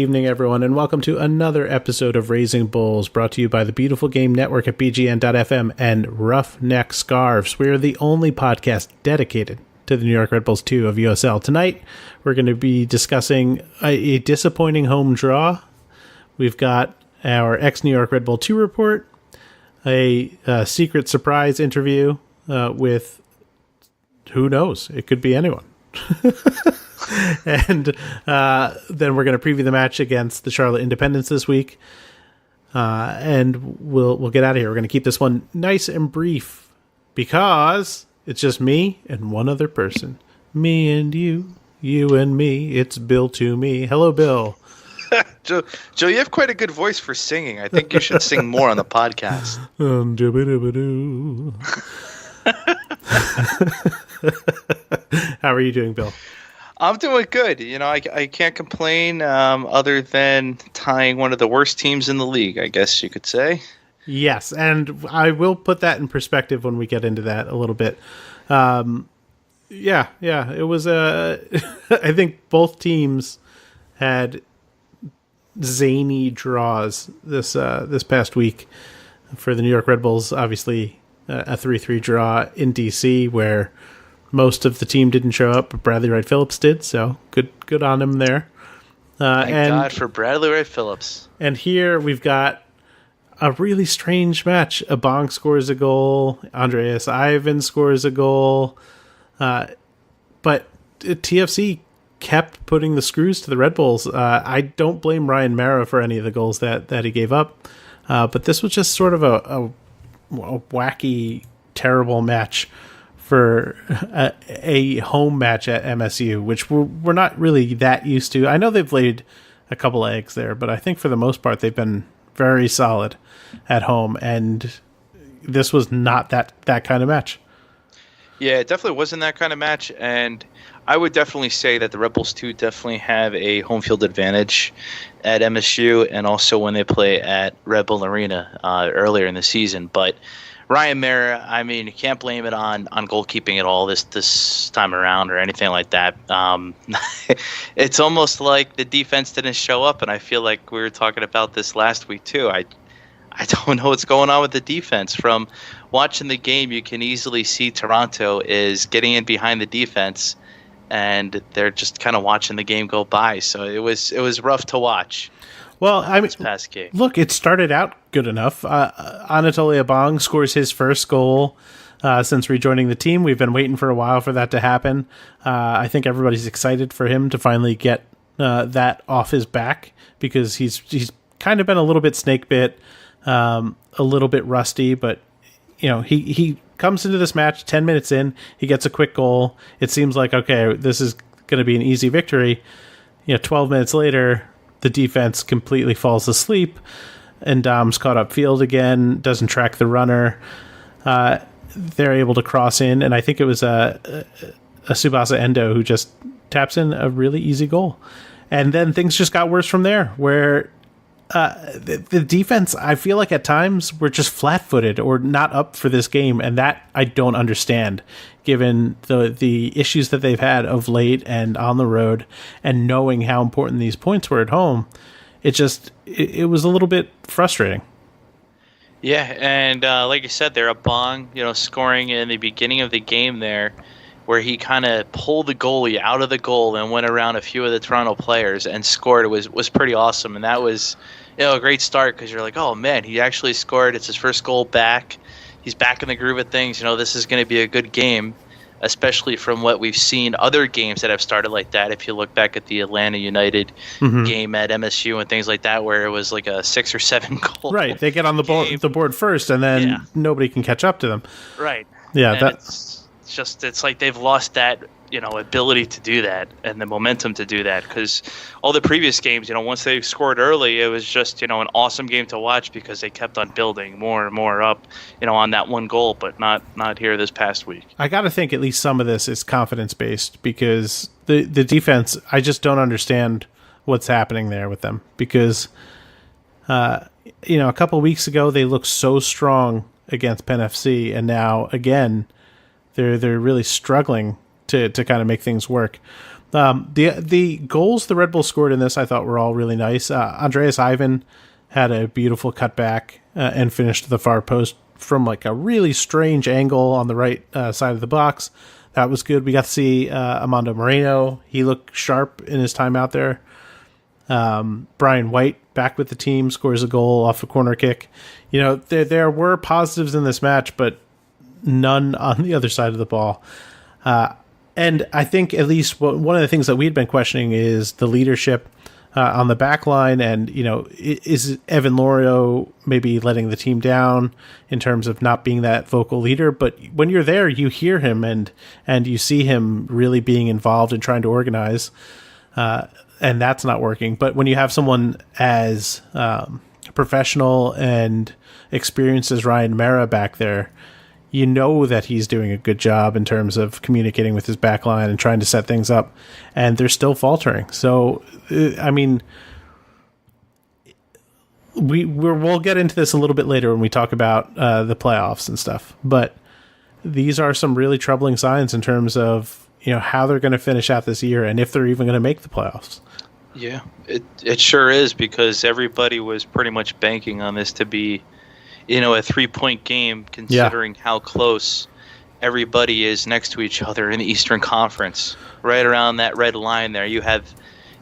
evening, everyone, and welcome to another episode of Raising Bulls, brought to you by the Beautiful Game Network at BGN.FM and Roughneck Scarves. We are the only podcast dedicated to the New York Red Bulls 2 of USL. Tonight, we're going to be discussing a disappointing home draw. We've got our ex-New York Red Bull 2 report, a secret surprise interview with, who knows, it could be anyone. And then we're going to preview the match against the Charlotte Independence this week, and we'll get out of here. We're going to keep this one nice and brief because it's just me and one other person. Me and you and me. It's Bill to me. Hello, Bill. Joe, you have quite a good voice for singing. I think you should sing more on the podcast. How are you doing, Bill? I'm doing good. You know, I can't complain other than tying one of the worst teams in the league, I guess you could say. Yes, and I will put that in perspective when we get into that a little bit. It was I think both teams had zany draws this past week. For the New York Red Bulls, obviously a 3-3 draw in DC where most of the team didn't show up, but Bradley Wright Phillips did, so good on him there. Thank God for Bradley Wright Phillips. And here we've got a really strange match. Abong scores a goal, Andreas Ivan scores a goal, but TFC kept putting the screws to the Red Bulls. I don't blame Ryan Mara for any of the goals that he gave up, but this was just sort of a wacky, terrible match for a home match at MSU, which we're not really that used to. I know they've laid a couple of eggs there, but I think for the most part they've been very solid at home, and this was not that kind of match. Yeah, it definitely wasn't that kind of match, and I would definitely say that the Red Bulls 2 definitely have a home field advantage at MSU and also when they play at Red Bull Arena earlier in the season, but Ryan Mara, I mean, you can't blame it on goalkeeping at all this time around or anything like that. It's almost like the defense didn't show up, and I feel like we were talking about this last week too. I don't know what's going on with the defense. From watching the game, you can easily see Toronto is getting in behind the defense, and they're just kind of watching the game go by. So it was rough to watch. Well, I mean, past game. Look, it started out good enough. Anatoly Abong scores his first goal since rejoining the team. We've been waiting for a while for that to happen. I think everybody's excited for him to finally get that off his back because he's kind of been a little bit snake bit, a little bit rusty, but you know he comes into this match 10 minutes in, he gets a quick goal. It seems like, okay, this is going to be an easy victory. 12 minutes later, the defense completely falls asleep, and Dom's caught up field again, doesn't track the runner. They're able to cross in, and I think it was a Tsubasa Endo who just taps in a really easy goal. And then things just got worse from there, where the defense, I feel like at times, were just flat-footed or not up for this game, and that I don't understand, given the issues that they've had of late and on the road, and knowing how important these points were at home. It was a little bit frustrating. Yeah, and like you said, they're Abong, scoring in the beginning of the game there, where he kind of pulled the goalie out of the goal and went around a few of the Toronto players and scored. It was pretty awesome, and that was a great start because you're like, oh man, he actually scored. It's his first goal back. He's back in the groove of things. This is going to be a good game, especially from what we've seen other games that have started like that. If you look back at the Atlanta United game at MSU and things like that, where it was like a 6 or 7 goal. Right, they get on the board first, and then nobody can catch up to them. Right. Yeah, it's like they've lost that ability to do that and the momentum to do that, because all the previous games, once they scored early, it was just an awesome game to watch because they kept on building more and more up on that one goal, but not here this past week. I gotta think at least some of this is confidence based, because the defense, I just don't understand what's happening there with them, because a couple of weeks ago they looked so strong against Penn FC, and now again they're really struggling to kind of make things work. The goals the Red Bulls scored in this, I thought, were all really nice. Andreas Ivan had a beautiful cutback and finished the far post from like a really strange angle on the right side of the box. That was good. We got to see Amando Moreno. He looked sharp in his time out there. Brian White back with the team, scores a goal off a corner kick. You know, there were positives in this match, but none on the other side of the ball. And I think at least one of the things that we'd been questioning is the leadership on the back line. And, you know, is Evan Lorio maybe letting the team down in terms of not being that vocal leader? But when you're there, you hear him and you see him really being involved and trying to organize. And that's not working. But when you have someone as professional and experienced as xNYRBII back there, you know that he's doing a good job in terms of communicating with his back line and trying to set things up, and they're still faltering. So, I mean, we'll get into this a little bit later when we talk about the playoffs and stuff, but these are some really troubling signs in terms of, you know, how they're going to finish out this year and if they're even going to make the playoffs. Yeah, it sure is, because everybody was pretty much banking on this to be, you know, a 3-point game, considering how close everybody is next to each other in the Eastern Conference. Right around that red line there, you have,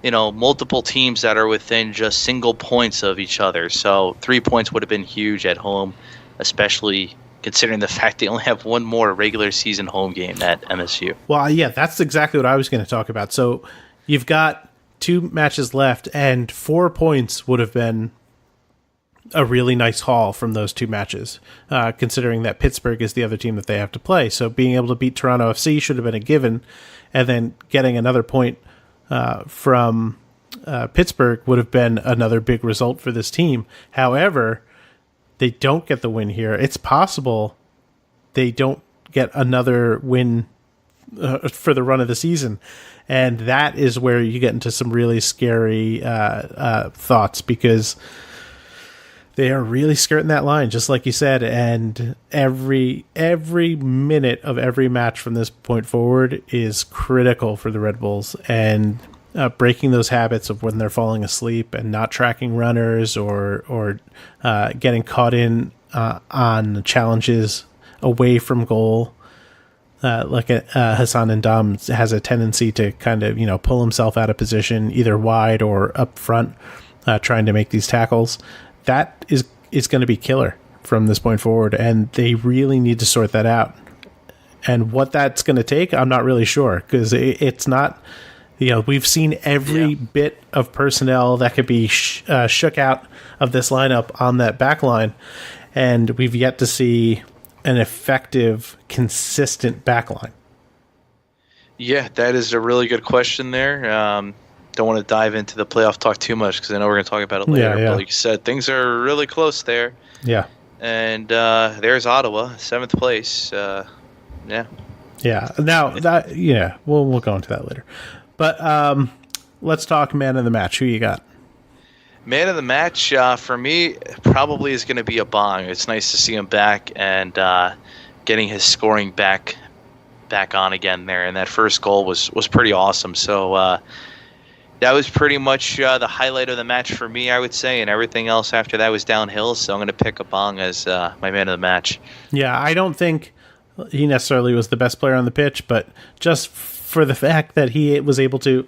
you know, multiple teams that are within just single points of each other. So 3 points would have been huge at home, especially considering the fact they only have one more regular season home game at MSU. Well, yeah, that's exactly what I was going to talk about. So you've got 2 matches left, and 4 points would have been a really nice haul from those 2 matches, considering that Pittsburgh is the other team that they have to play. So being able to beat Toronto FC should have been a given, and then getting another point from Pittsburgh would have been another big result for this team. However, they don't get the win here. It's possible they don't get another win for the run of the season. And that is where you get into some really scary thoughts, because they are really skirting that line, just like you said. And every minute of every match from this point forward is critical for the Red Bulls. And breaking those habits of when they're falling asleep and not tracking runners or getting caught in on challenges away from goal. Like Hassan Ndam has a tendency to kind of, you know, pull himself out of position either wide or up front, trying to make these tackles. That is going to be killer from this point forward, and they really need to sort that out. And what that's going to take, I'm not really sure, because it's not, you know, we've seen every bit of personnel that could be shook out of this lineup on that back line, and we've yet to see an effective, consistent back line. Yeah, that is a really good question there. Don't want to dive into the playoff talk too much, because I know we're going to talk about it later. Yeah. But like you said, things are really close there. Yeah. And there's Ottawa, 7th place. Yeah. Now, we'll go into that later. But let's talk man of the match. Who you got? Man of the match, for me, probably is going to be a Bong. It's nice to see him back and getting his scoring back on again there. And that first goal was pretty awesome. So that was pretty much the highlight of the match for me, I would say. And everything else after that was downhill. So I'm going to pick a Bong as my man of the match. Yeah, I don't think he necessarily was the best player on the pitch, but just for the fact that he was able to,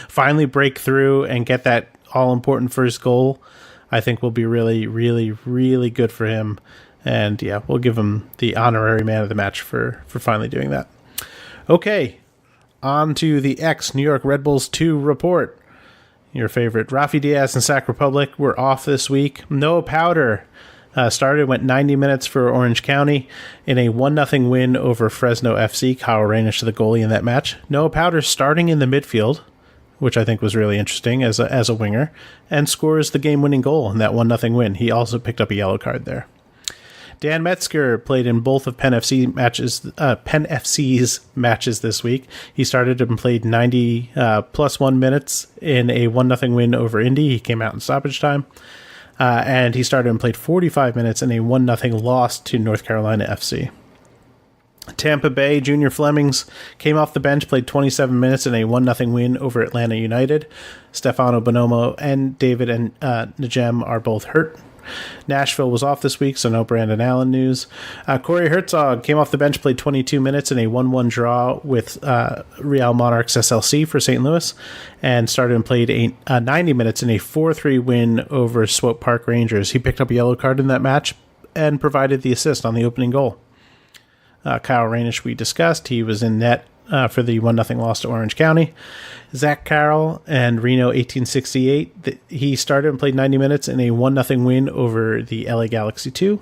finally break through and get that all-important first goal, I think will be really, really, really good for him. And yeah, we'll give him the honorary man of the match for finally doing that. Okay, on to the xNYRBII Bulls 2 report. Your favorite Rafi Diaz and Sac Republic were off this week. Noah Powder went 90 minutes for Orange County in a 1-0 win over Fresno FC. Kyle Rainish, the goalie in that match. Noah Powder starting in the midfield, which I think was really interesting as a winger, and scores the game-winning goal in that 1-0 win. He also picked up a yellow card there. Dan Metzger played in both of Penn FC's matches this week. He started and played 90 plus 1 minutes in a 1-0 win over Indy. He came out in stoppage time. And he started and played 45 minutes in a 1-0 loss to North Carolina FC. Tampa Bay Junior Flemings came off the bench, played 27 minutes in a 1-0 win over Atlanta United. Stefano Bonomo and David and Najem are both hurt. Nashville was off this week, so no Brandon Allen news. Corey Herzog came off the bench, played 22 minutes in a 1-1 draw with Real Monarchs SLC for St. Louis, and started and played 90 minutes in a 4-3 win over Swope Park Rangers. He picked up a yellow card in that match and provided the assist on the opening goal. Kyle Rainish, we discussed. He was in net for the 1-0 loss to Orange County. Zach Carroll and Reno 1868. He started and played 90 minutes in a 1-0 win over the LA Galaxy 2.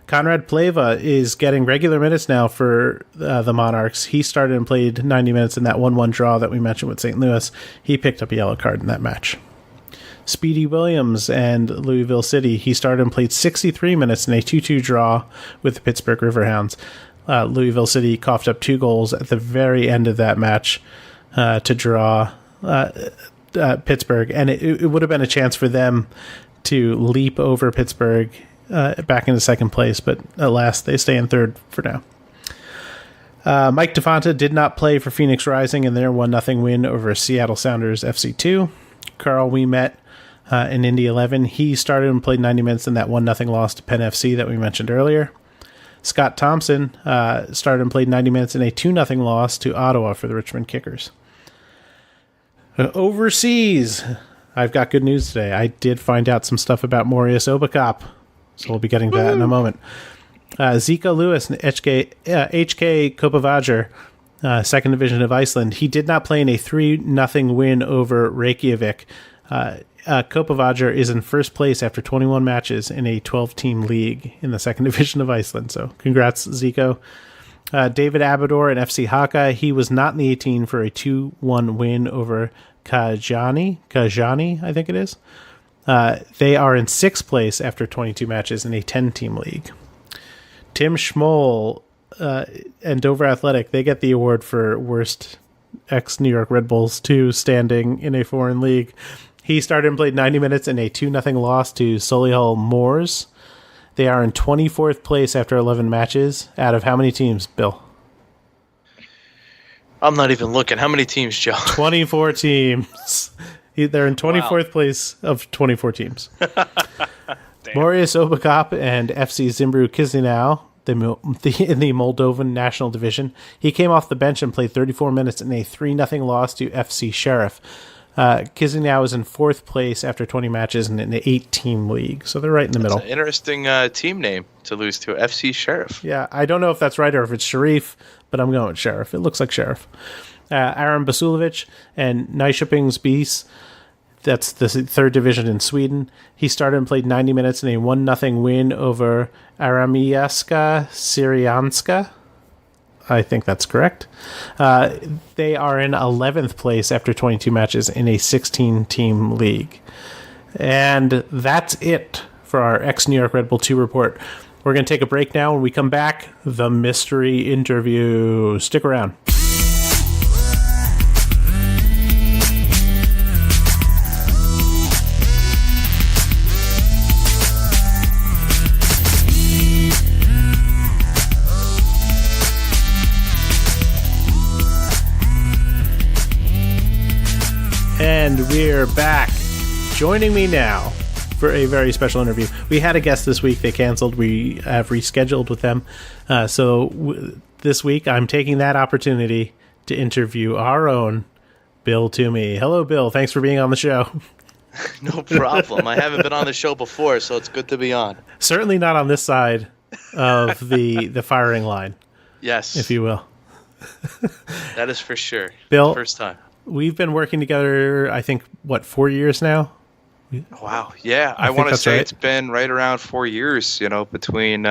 Conrad Pleva is getting regular minutes now for the Monarchs. He started and played 90 minutes in that 1-1 draw that we mentioned with St. Louis. He picked up a yellow card in that match. Speedy Williams and Louisville City. He started and played 63 minutes in a 2-2 draw with the Pittsburgh Riverhounds. Louisville City coughed up 2 goals at the very end of that match to draw Pittsburgh, and it would have been a chance for them to leap over Pittsburgh back into second place, but alas, they stay in third for now. Mike DeFonta did not play for Phoenix Rising in their 1-0 win over Seattle Sounders FC2. Carl Ouimet in Indy 11, he started and played 90 minutes in that 1-0 loss to Penn FC that we mentioned earlier. Scott Thompson started and played 90 minutes in a 2-0 loss to Ottawa for the Richmond Kickers. Overseas, I've got good news today. I did find out some stuff about Marius Obakop, so we'll be getting to that in a moment. Zico Lewis and HK Kopavager, second division of Iceland. He did not play in a 3-0 win over Reykjavik. Kopavager is in first place after 21 matches in a 12-team league in the second division of Iceland. So congrats, Zico. David Abador and FC Haka. He was not in the 18 for a 2-1 win over Kajani, I think it is. They are in sixth place after 22 matches in a 10-team league. Tim Schmoll and Dover Athletic, they get the award for worst ex-New York Red Bulls 2 standing in a foreign league. He started and played 90 minutes in a 2-0 loss to Solihull Moors. They are in 24th place after 11 matches. Out of how many teams, Bill? I'm not even looking. How many teams, Joe? 24 teams. They're in 24th place of 24 teams. Marius Obakop and FC Zimbru Chisinau in the Moldovan National Division. He came off the bench and played 34 minutes in a 3-0 loss to FC Sheriff. Chisinau is in fourth place after 20 matches in an 8-team league, so they're right in the middle. An interesting team name to lose to, FC Sheriff. Yeah, I don't know if that's right or if it's Sharif, but I'm going with Sheriff. It looks like Sheriff. Aron Basulovic and Nyköpings BIS, that's the third division in Sweden. He started and played 90 minutes in a 1-0 win over Aramiaska Syrianska. I think that's correct. They are in 11th place after 22 matches in a 16-team league. And that's it for our ex-New York Red Bull 2 report. We're going to take a break now. When we come back, the mystery interview. Stick around. And we're back. Joining me now for a very special interview. We had a guest this week. They canceled. We have rescheduled with them. This week, I'm taking that opportunity to interview our own Bill Toomey. Hello, Bill. Thanks for being on the show. No problem. I haven't been on the show before, so it's good to be on. Certainly not on this side of the firing line. Yes. If you will. That is for sure. Bill, first time. We've been working together, I think, 4 years now? Wow. Yeah. I want to say right. It's been right around 4 years, between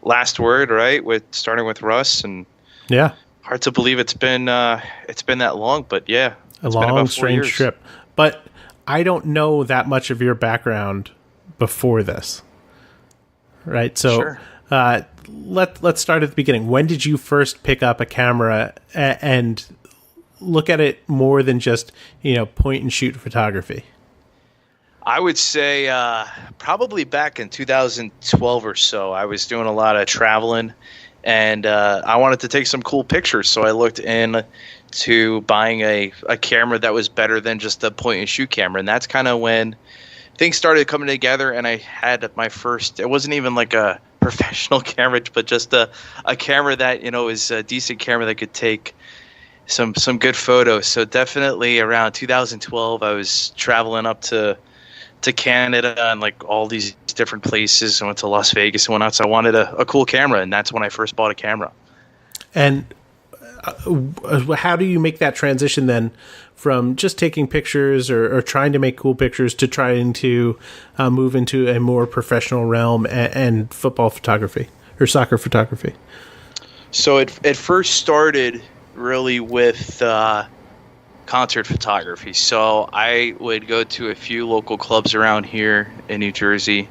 Last Word, right? Starting with Russ, and yeah. Hard to believe it's been that long, but yeah. A long, strange trip. But I don't know that much of your background before this. Right? So sure. Let's start at the beginning. When did you first pick up a camera and look at it more than just, point and shoot photography? I would say probably back in 2012 or so. I was doing a lot of traveling, and I wanted to take some cool pictures. So I looked in to buying a camera that was better than just a point and shoot camera, and that's kind of when things started coming together. And I had my first. It wasn't even like a professional camera, but just a camera that is a decent camera that could take some good photos. So definitely around 2012, I was traveling up to Canada and like all these different places. I went to Las Vegas and whatnot. So I wanted a cool camera, and that's when I first bought a camera. And how do you make that transition then from just taking pictures or trying to make cool pictures to trying to move into a more professional realm and football photography or soccer photography? So it first started really with concert photography. So I would go to a few local clubs around here in New Jersey.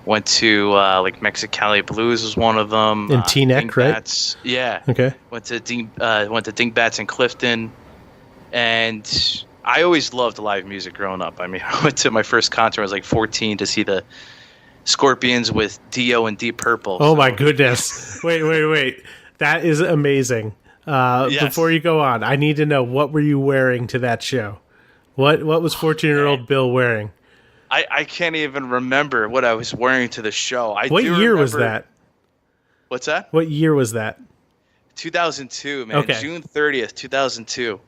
Went to like Mexicali Blues was one of them. In Teaneck, right? Yeah. Okay. Went to Dingbats in Clifton, and I always loved live music growing up. I mean, I went to my first concert. I was like 14 to see the Scorpions with Dio and Deep Purple. Oh my goodness! Wait! That is amazing. Yes. Before you go on, I need to know, what were you wearing to that show? What was 14-year-old Bill wearing? I can't even remember what I was wearing to the show. What year was that? What's that? What year was that? 2002, man. Okay. June 30th, 2002.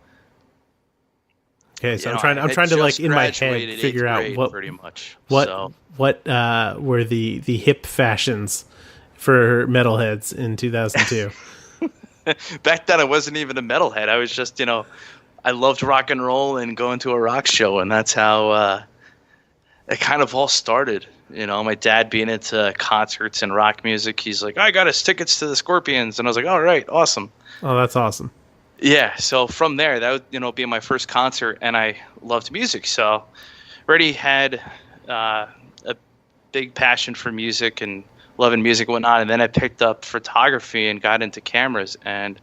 Okay, so I'm trying to like in my head figure out what pretty much. What were the hip fashions for metalheads in 2002? Back then, I wasn't even a metalhead. I was just, I loved rock and roll and going to a rock show, and that's how it kind of all started. My dad being into concerts and rock music, he's like, I got us tickets to the Scorpions, and I was like, all right, awesome. Oh, that's awesome. Yeah, so from there, that would be my first concert, and I loved music, so already had a big passion for music and loving music and whatnot, and then I picked up photography and got into cameras, and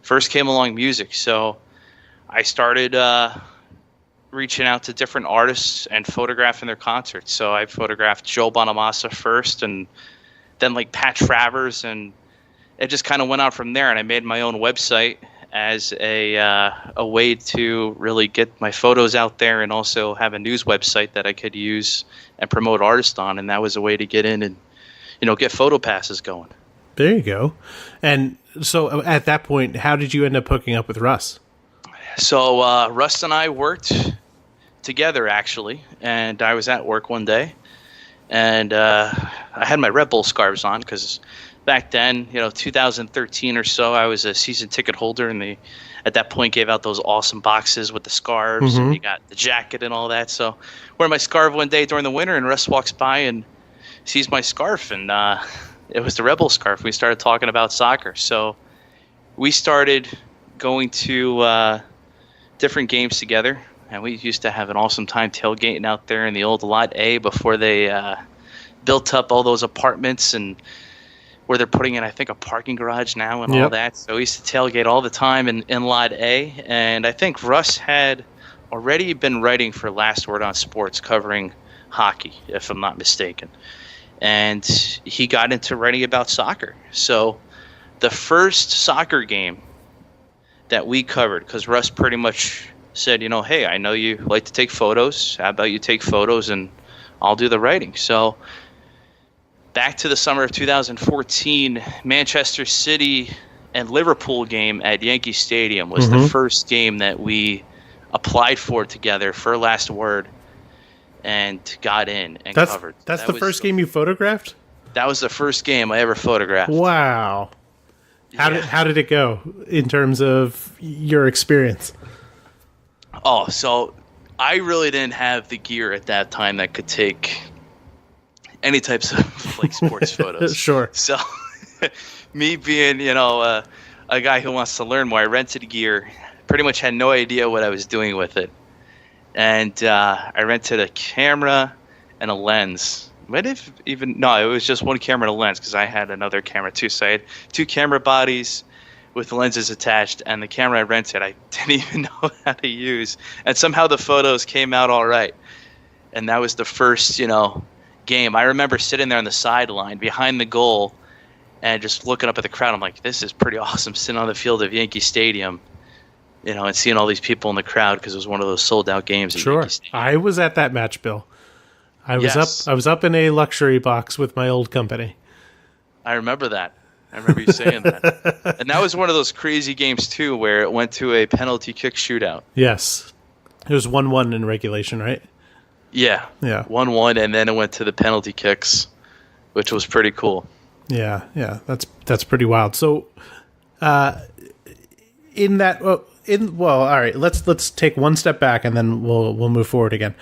first came along music. So I started reaching out to different artists and photographing their concerts. So I photographed Joe Bonamassa first, and then like Pat Travers, and it just kind of went out from there. And I made my own website as a way to really get my photos out there, and also have a news website that I could use and promote artists on. And that was a way to get in and get photo passes going. There you go. And so at that point, how did you end up hooking up with Russ? So Russ and I worked together, actually, and I was at work one day, and I had my Red Bull scarves on because back then, 2013 or so, I was a season ticket holder, and they at that point gave out those awesome boxes with the scarves, and you got the jacket and all that. So wearing my scarf one day during the winter, and Russ walks by and sees my scarf, and it was the Red Bull scarf. We started talking about soccer, so we started going to different games together, and we used to have an awesome time tailgating out there in the old Lot A before they built up all those apartments, and where they're putting in, I think, a parking garage now and all that. So we used to tailgate all the time in Lot A, and I think Russ had already been writing for Last Word on Sports covering hockey, if I'm not mistaken. And he got into writing about soccer. So the first soccer game that we covered, because Russ pretty much said, hey, I know you like to take photos. How about you take photos and I'll do the writing? So back to the summer of 2014, Manchester City and Liverpool game at Yankee Stadium was the first game that we applied for together for Last Word and got in and covered. That's the first game you photographed? That was the first game I ever photographed. Wow. How did it go in terms of your experience? Oh, so I really didn't have the gear at that time that could take any types of like sports photos. Sure. So me being, a guy who wants to learn more, I rented gear, pretty much had no idea what I was doing with it. And I rented a camera and a lens. It was just one camera and a lens because I had another camera too. So I had two camera bodies with lenses attached, and the camera I rented I didn't even know how to use. And somehow the photos came out all right. And that was the first, game. I remember sitting there on the sideline behind the goal, And just looking up at the crowd, I'm like, this is pretty awesome, sitting on the field of Yankee Stadium, and seeing all these people in the crowd because it was one of those sold-out games at Sure. Yankee Stadium. I was at that match, Bill. I Yes. was up in a luxury box with my old company. I remember that. I remember you saying that. And that was one of those crazy games, too, where it went to a penalty kick shootout. Yes. It was 1-1 in regulation, right? Yeah. Yeah. 1-1, and then it went to the penalty kicks, which was pretty cool. Yeah. That's pretty wild. So, all right. Let's take one step back and then we'll move forward again.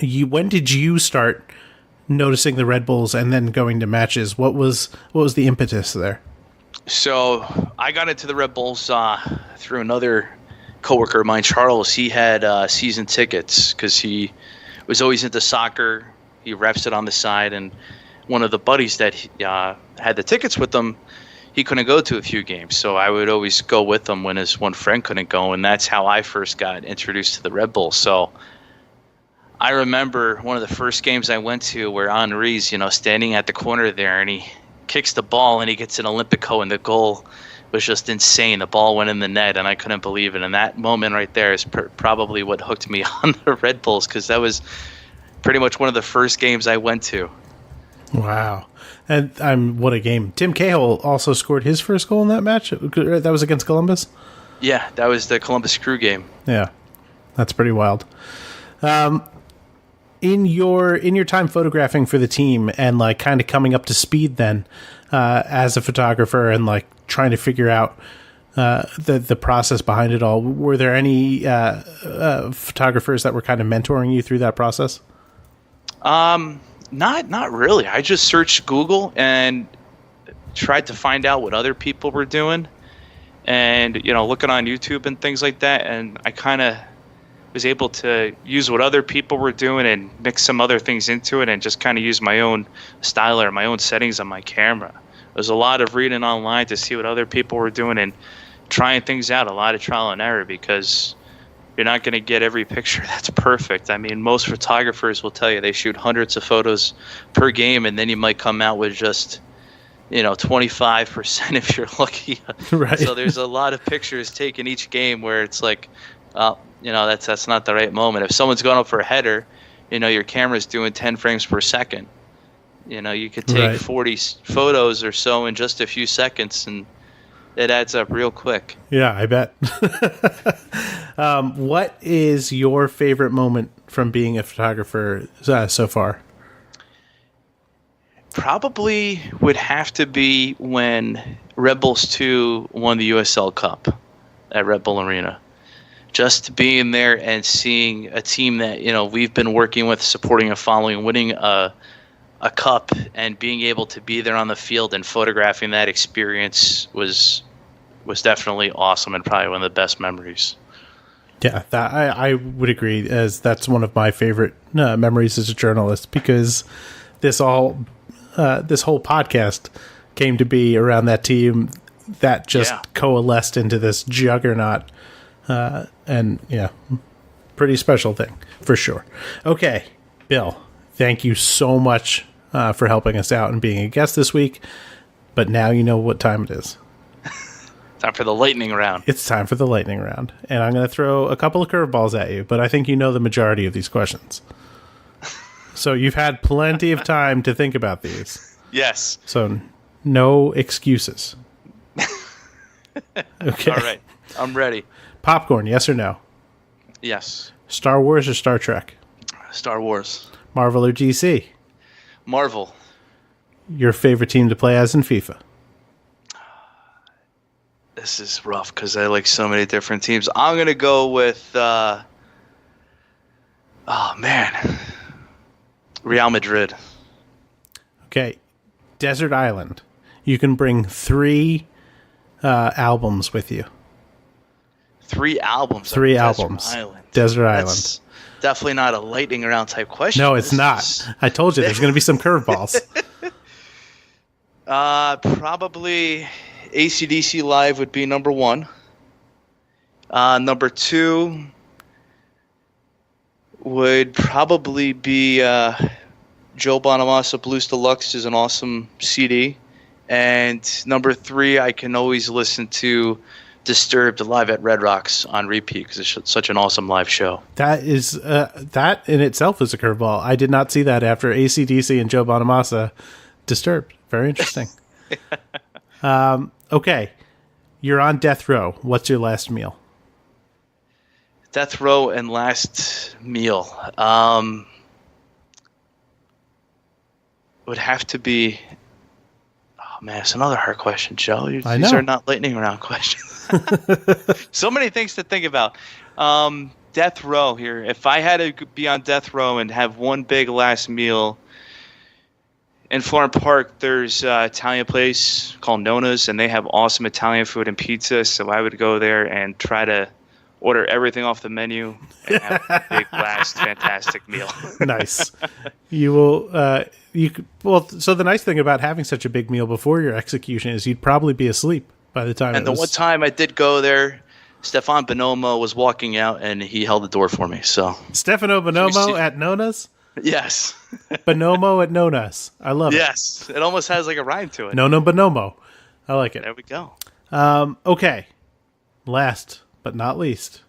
When did you start noticing the Red Bulls and then going to matches? What was the impetus there? So I got into the Red Bulls through another coworker of mine, Charles. He had season tickets because he was always into soccer. He reps it on the side, and one of the buddies that had the tickets with him, he couldn't go to a few games. So I would always go with him when his one friend couldn't go, and that's how I first got introduced to the Red Bulls. So I remember one of the first games I went to where Henri's, standing at the corner there, and he kicks the ball and he gets an Olympico, and the goal was just insane. The ball went in the net, and I couldn't believe it. And that moment right there is probably what hooked me on the Red Bulls, because that was pretty much one of the first games I went to. Wow. And what a game. Tim Cahill also scored his first goal in that match. That was against Columbus? Yeah, that was the Columbus Crew game. Yeah. That's pretty wild. In your time photographing for the team and like kind of coming up to speed then as a photographer and like trying to figure out the process behind it all, were there any photographers that were kind of mentoring you through that process? Not really. I just searched Google and tried to find out what other people were doing, and looking on YouTube and things like that, and I kind of was able to use what other people were doing and mix some other things into it, and just kind of use my own style or my own settings on my camera. There's a lot of reading online to see what other people were doing and trying things out, a lot of trial and error, because you're not going to get every picture that's perfect. I mean, most photographers will tell you they shoot hundreds of photos per game, and then you might come out with just 25% if you're lucky. Right. So there's a lot of pictures taken each game where it's like, that's not the right moment. If someone's going up for a header, your camera's doing 10 frames per second. You could take Right. 40 photos or so in just a few seconds, and it adds up real quick. Yeah, I bet. What is your favorite moment from being a photographer so far? Probably would have to be when Red Bulls II won the USL Cup at Red Bull Arena. Just being there and seeing a team that we've been working with, supporting and following, winning a cup, and being able to be there on the field and photographing that experience was definitely awesome, and probably one of the best memories. Yeah, that I would agree, as that's one of my favorite memories as a journalist, because this whole podcast came to be around that team that just coalesced into this juggernaut. And yeah, pretty special thing for sure. Okay, Bill, thank you so much for helping us out and being a guest this week. But now you know what time it is. Time for the lightning round. It's time for the lightning round. And I'm going to throw a couple of curveballs at you, but I think you know the majority of these questions. So you've had plenty of time to think about these. Yes. So no excuses. Okay. All right. I'm ready. Popcorn, yes or no? Yes. Star Wars or Star Trek? Star Wars. Marvel or DC? Marvel. Your favorite team to play as in FIFA? This is rough because I like so many different teams. I'm going to go with, Real Madrid. Okay. Desert Island. You can bring 3 albums with you. 3 albums. 3 on albums. Desert Island. Desert Island. That's definitely not a lightning round type question. No, it's This not. is- I told you there's going to be some curveballs. Probably AC/DC Live would be number 1. Number 2 would probably be Joe Bonamassa Blues Deluxe is an awesome CD. And number 3, I can always listen to Disturbed live at Red Rocks on repeat because it's such an awesome live show. That is that in itself is a curveball. I did not see that after AC/DC and Joe Bonamassa. Disturbed. Very interesting. Okay. You're on death row. What's your last meal? Death row and last meal. Would have to be... Oh, man, it's another hard question, Joe. These are not lightning round questions. So many things to think about. Death row here. If I had to be on death row and have one big last meal... In Florham Park, there's an Italian place called Nona's, and they have awesome Italian food and pizza. So I would go there and try to order everything off the menu and have a big, last, fantastic meal. Nice. You will. So the nice thing about having such a big meal before your execution is you'd probably be asleep by the time. And the one time I did go there, Stefan Bonomo was walking out, and he held the door for me. So Stefano Bonomo at Nona's. Yes. Bonomo at Nona's. I love it. Yes. It almost has like a rhyme to it. Nono Bonomo. I like it. There we go. Okay. Last but not least.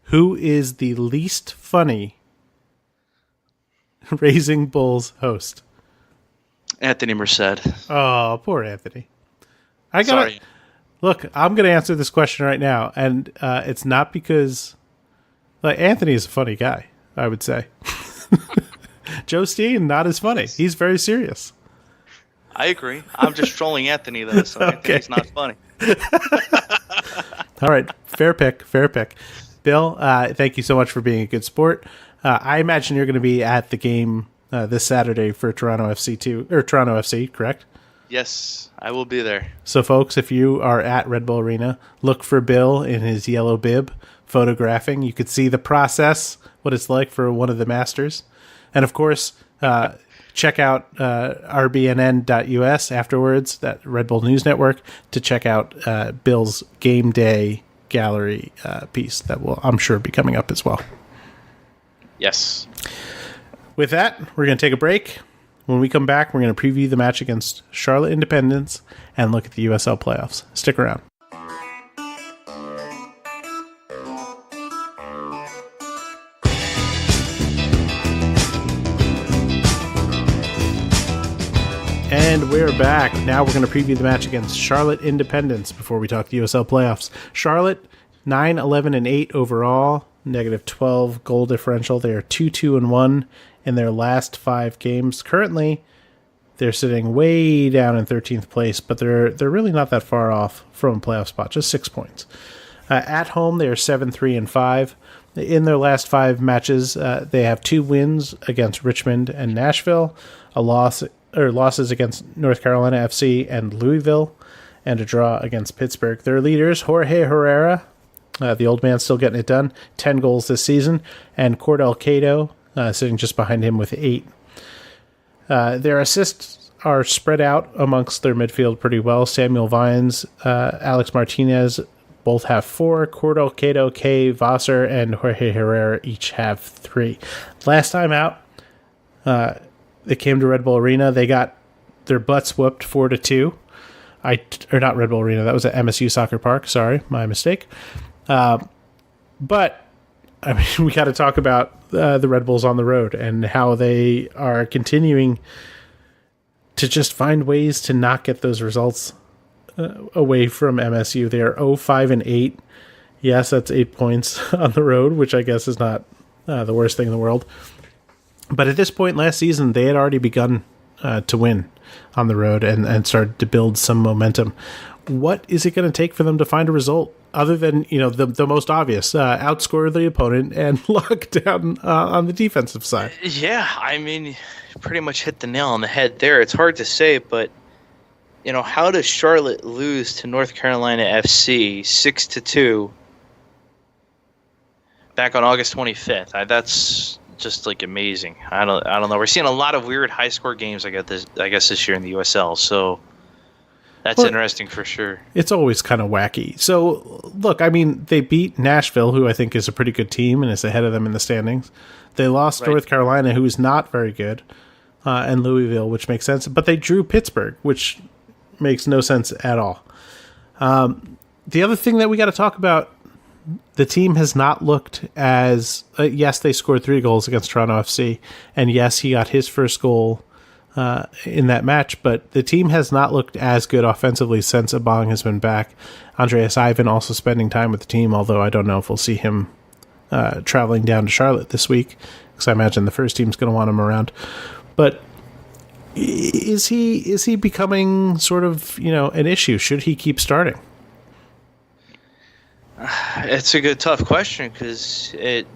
Who is the least funny Raising Bulls host? Anthony Merced. Oh, poor Anthony. Sorry. Look, I'm going to answer this question right now, and it's not because Anthony is a funny guy, I would say. Joe Steen, not as funny. He's very serious. I agree. I'm just trolling Anthony, though, so okay. Anthony's not funny. All right. Fair pick. Bill, thank you so much for being a good sport. I imagine you're going to be at the game this Saturday for Toronto FC, correct? Yes, I will be there. So, folks, if you are at Red Bull Arena, look for Bill in his yellow bib photographing. You could see the process, what it's like for one of the masters. And, of course, check out rbnn.us afterwards, that Red Bull News Network, to check out Bill's game day gallery piece that will, I'm sure, be coming up as well. Yes. With that, we're going to take a break. When we come back, we're going to preview the match against Charlotte Independence and look at the USL Playoffs. Stick around. And we're back. Now we're going to preview the match against Charlotte Independence before we talk the USL Playoffs. Charlotte, 9-11-8 overall, -12 goal differential. They are 2-2-1 in their last 5 games. Currently, they're sitting way down in 13th place, but they're really not that far off from a playoff spot, just 6 points. At home, they are 7-3-5. In their last 5 matches, they have 2 wins against Richmond and Nashville, losses against North Carolina FC and Louisville, and a draw against Pittsburgh. Their leaders, Jorge Herrera, the old man still getting it done, 10 goals this season, and Cordell Cato sitting just behind him with 8. Their assists are spread out amongst their midfield pretty well. Samuel Vines, Alex Martinez both have 4. Cordell Cato, Kay Vassar, and Jorge Herrera each have 3. Last time out, they came to Red Bull Arena. They got their butts whooped 4-2. Or not Red Bull Arena. That was at MSU Soccer Park. Sorry, my mistake. But I mean, we got to talk about the Red Bulls on the road and how they are continuing to just find ways to not get those results away from MSU. They are 0-5-8. Yes, that's 8 points on the road, which I guess is not the worst thing in the world. But at this point last season, they had already begun to win on the road and started to build some momentum. What is it going to take for them to find a result other than, the most obvious, outscore the opponent and lock down on the defensive side? Yeah, I mean, you pretty much hit the nail on the head there. It's hard to say, but, how does Charlotte lose to North Carolina FC 6-2 back on August 25th? That's just amazing. I don't know. We're seeing a lot of weird high score games I guess this year in the USL. So that's interesting for sure. It's always kind of wacky. So look, I mean, they beat Nashville, who I think is a pretty good team and is ahead of them in the standings. They lost North Carolina, who is not very good. and Louisville, which makes sense. But they drew Pittsburgh, which makes no sense at all. The other thing that we got to talk about, the team has not looked as... yes, they scored 3 goals against Toronto FC, and yes, he got his first goal in that match, but the team has not looked as good offensively since Abong has been back. Andreas Ivan also spending time with the team, although I don't know if we'll see him traveling down to Charlotte this week, because I imagine the first team's going to want him around. But is he becoming sort of, an issue? Should he keep starting? It's a good, tough question, because it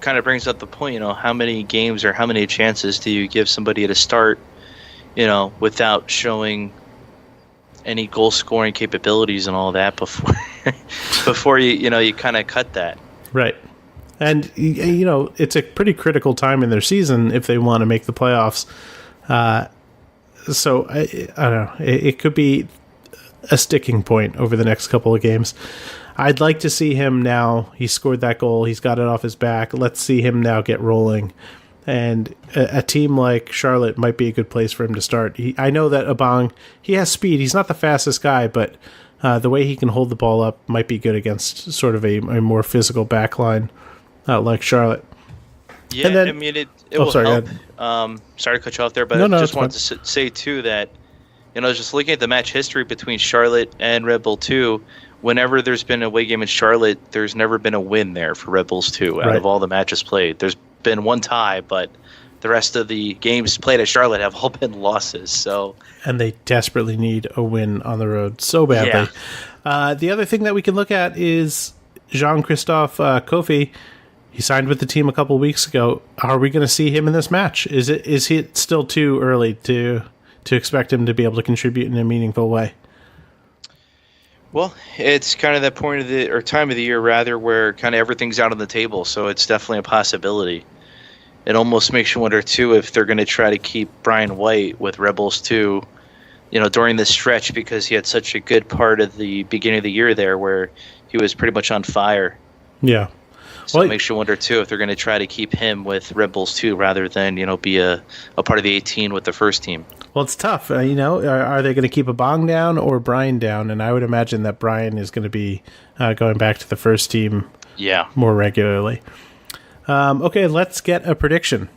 kind of brings up the point, how many games or how many chances do you give somebody to start, without showing any goal scoring capabilities and all that before you kind of cut that. Right. And, it's a pretty critical time in their season if they want to make the playoffs. So I don't know. It could be a sticking point over the next couple of games. I'd like to see him now. He scored that goal. He's got it off his back. Let's see him now get rolling. And a team like Charlotte might be a good place for him to start. I know that Abong, he has speed. He's not the fastest guy, but the way he can hold the ball up might be good against sort of a more physical backline like Charlotte. Yeah, and then, I mean, it will help. Sorry to cut you off there, but I just wanted to say, too, that, just looking at the match history between Charlotte and Red Bull 2, whenever there's been a away game in Charlotte, there's never been a win there for Red Bulls 2 out of all the matches played. There's been one tie, but the rest of the games played at Charlotte have all been losses. And they desperately need a win on the road so badly. Yeah. The other thing that we can look at is Jean-Christophe Kofi. He signed with the team a couple weeks ago. Are we going to see him in this match? Is it still too early to expect him to be able to contribute in a meaningful way? Well, it's kind of that point of the time of the year rather where kind of everything's out on the table, so it's definitely a possibility. It almost makes you wonder too if they're going to try to keep Brian White with Rebels 2, during this stretch, because he had such a good part of the beginning of the year there where he was pretty much on fire. Yeah. So it makes you wonder too if they're going to try to keep him with Red Bulls 2 rather than be a part of the 18 with the first team. Well, it's tough. Are they going to keep Abong down or Brian down? And I would imagine that Brian is going to be going back to the first team more regularly. Okay, let's get a prediction.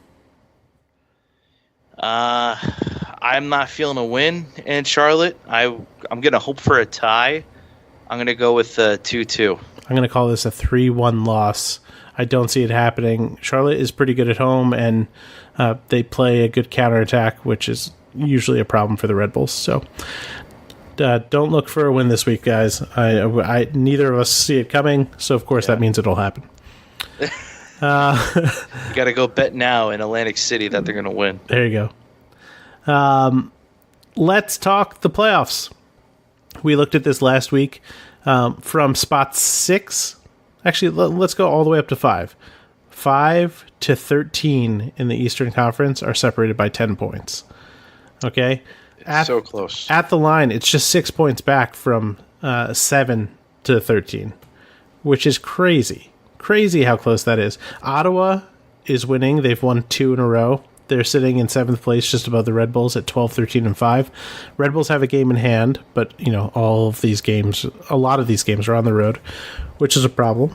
I'm not feeling a win in Charlotte. I'm going to hope for a tie. I'm going to go with 2-2. I'm going to call this a 3-1 loss. I don't see it happening. Charlotte is pretty good at home, and they play a good counterattack, which is usually a problem for the Red Bulls. So don't look for a win this week, guys. I neither of us see it coming, so of course that means it'll happen. You got to go bet now in Atlantic City that they're going to win. There you go. Let's talk the playoffs. We looked at this last week. From spot 6, actually, let's go all the way up to 5. 5 to 13 in the Eastern Conference are separated by 10 points. Okay? So close. At the line, it's just 6 points back from 7 to 13, which is crazy. Crazy how close that is. Ottawa is winning. They've won 2 in a row. They're sitting in 7th place, just above the Red Bulls at 12, 13, and 5. Red Bulls have a game in hand, but a lot of these games are on the road, which is a problem.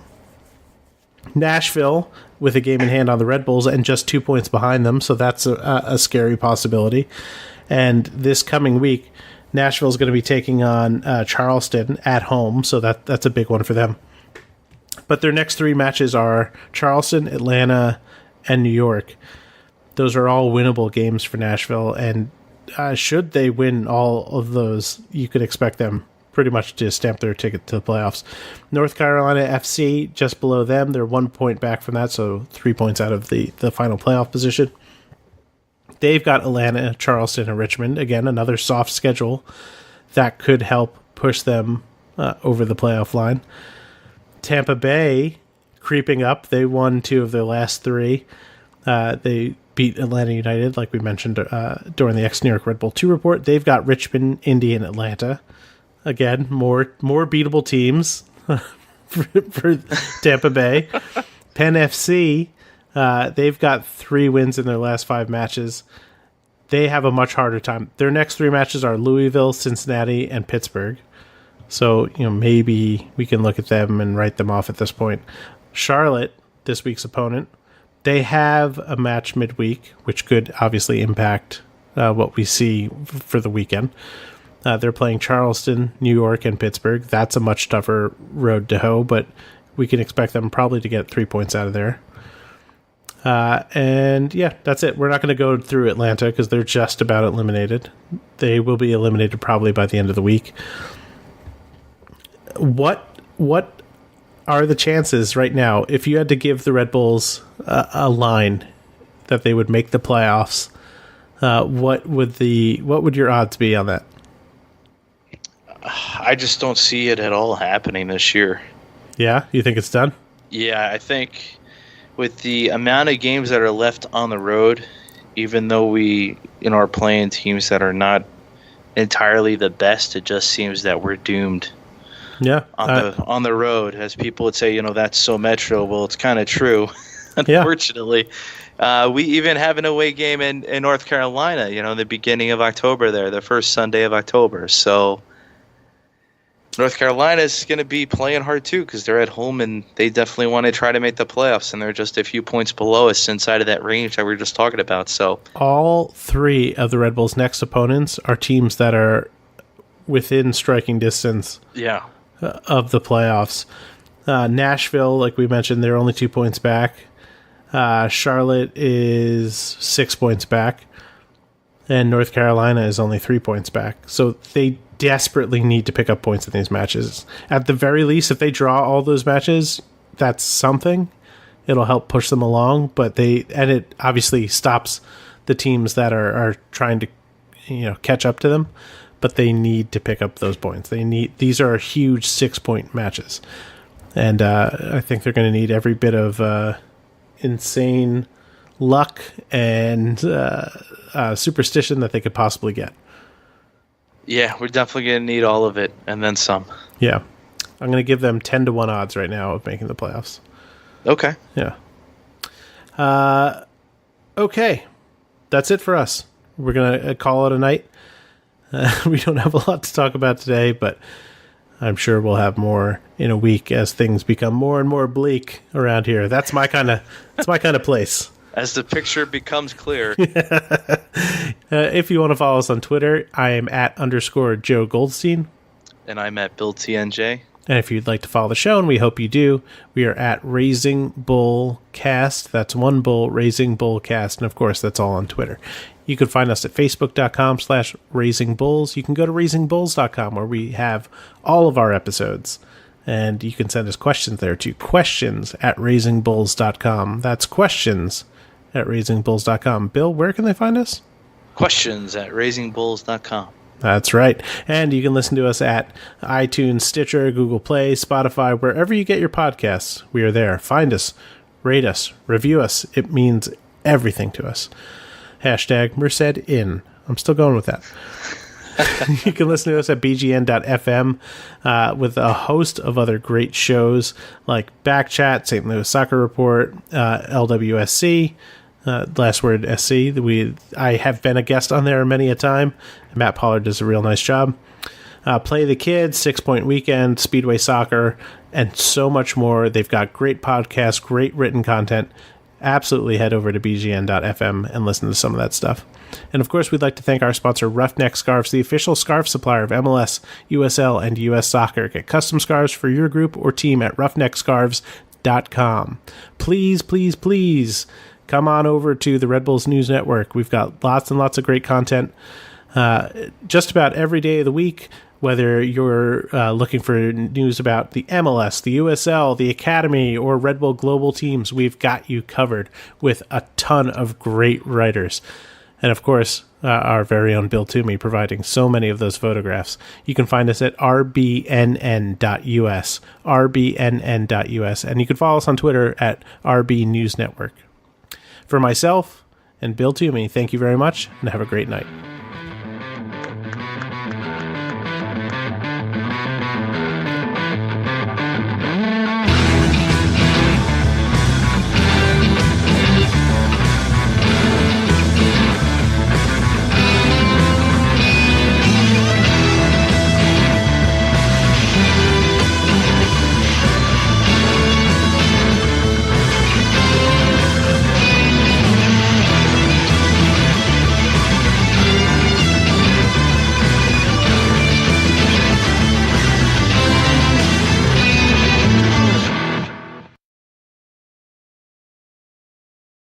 Nashville with a game in hand on the Red Bulls and just 2 points behind them, so that's a scary possibility. And this coming week, Nashville is going to be taking on Charleston at home, so that's a big one for them. But their next 3 matches are Charleston, Atlanta, and New York. Those are all winnable games for Nashville, and should they win all of those, you could expect them pretty much to stamp their ticket to the playoffs. North Carolina FC, just below them. They're 1 point back from that, so 3 points out of the final playoff position. They've got Atlanta, Charleston, and Richmond. Again, another soft schedule that could help push them over the playoff line. Tampa Bay, creeping up. They won 2 of their last 3. They beat Atlanta United, like we mentioned during the xNYRBII Red Bull 2 report. They've got Richmond, Indy, and Atlanta. Again, more beatable teams for Tampa Bay. Penn FC, they've got 3 wins in their last 5 matches. they have a much harder time. Their next 3 matches are Louisville, Cincinnati, and Pittsburgh. So, maybe we can look at them and write them off at this point. Charlotte, this week's opponent, they have a match midweek, which could obviously impact what we see for the weekend. They're playing Charleston, New York, and Pittsburgh. That's a much tougher road to hoe, but we can expect them probably to get 3 points out of there. And yeah, that's it. We're not going to go through Atlanta because they're just about eliminated. They will be eliminated probably by the end of the week. What are the chances right now, if you had to give the Red Bulls a line that they would make the playoffs? What would your odds be on that? I just don't see it at all happening this year. Yeah, you think it's done? Yeah, I think with the amount of games that are left on the road, even though we are playing teams that are not entirely the best, it just seems that we're doomed. Yeah, on the road, as people would say, that's so Metro. Well, it's kind of true, unfortunately. Yeah. We even have an away game in North Carolina, in the beginning of October there, the first Sunday of October. So North Carolina is going to be playing hard too because they're at home and they definitely want to try to make the playoffs, and they're just a few points below us inside of that range that we were just talking about. So all 3 of the Red Bulls' next opponents are teams that are within striking distance. Yeah. Of the playoffs. Nashville, like we mentioned, they're only 2 points back. Charlotte is 6 points back. And North Carolina is only 3 points back. So they desperately need to pick up points in these matches. At the very least, if they draw all those matches, that's something. It'll help push them along, but it obviously stops the teams that are trying to catch up to them. But they need to pick up those points. These are huge 6-point matches, and I think they're going to need every bit of insane luck and superstition that they could possibly get. Yeah, we're definitely going to need all of it, and then some. Yeah, I'm going to give them 10-1 odds right now of making the playoffs. Okay. Yeah. Okay, that's it for us. We're going to call it a night. We don't have a lot to talk about today, but I'm sure we'll have more in a week as things become more and more bleak around here. That's my kind of place. As the picture becomes clear. If you want to follow us on Twitter, I am at _Joe Goldstein. And I'm at Bill TNJ. And if you'd like to follow the show, and we hope you do, we are at Raising Bull Cast. That's one bull, Raising Bull Cast. And of course, that's all on Twitter. You can find us at facebook.com/raisingbulls. You can go to raisingbulls.com where we have all of our episodes. And you can send us questions there to questions@raisingbulls.com. That's questions@raisingbulls.com. Bill, where can they find us? Questions@raisingbulls.com. That's right. And you can listen to us at iTunes, Stitcher, Google Play, Spotify, wherever you get your podcasts. We are there. Find us, rate us, review us. It means everything to us. #MercedIn. I'm still going with that. You can listen to us at bgn.fm with a host of other great shows like Backchat, St. Louis Soccer Report, LWSC, Last Word SC. I have been a guest on there many a time. Matt Pollard does a real nice job. Play the Kids, 6 Point Weekend, Speedway Soccer, and so much more. They've got great podcasts, great written content. Absolutely head over to bgn.fm and listen to some of that stuff. And of course, we'd like to thank our sponsor, Roughneck Scarves, the official scarf supplier of MLS, USL, and US Soccer. Get custom scarves for your group or team at roughneckscarves.com. Please, please, please come on over to the Red Bulls News Network. We've got lots and lots of great content just about every day of the week. Whether you're looking for news about the MLS, the USL, the Academy, or Red Bull Global teams, we've got you covered with a ton of great writers. And of course, our very own Bill Toomey providing so many of those photographs. You can find us at rbnn.us, rbnn.us, and you can follow us on Twitter at RB News Network. For myself and Bill Toomey, thank you very much, and have a great night.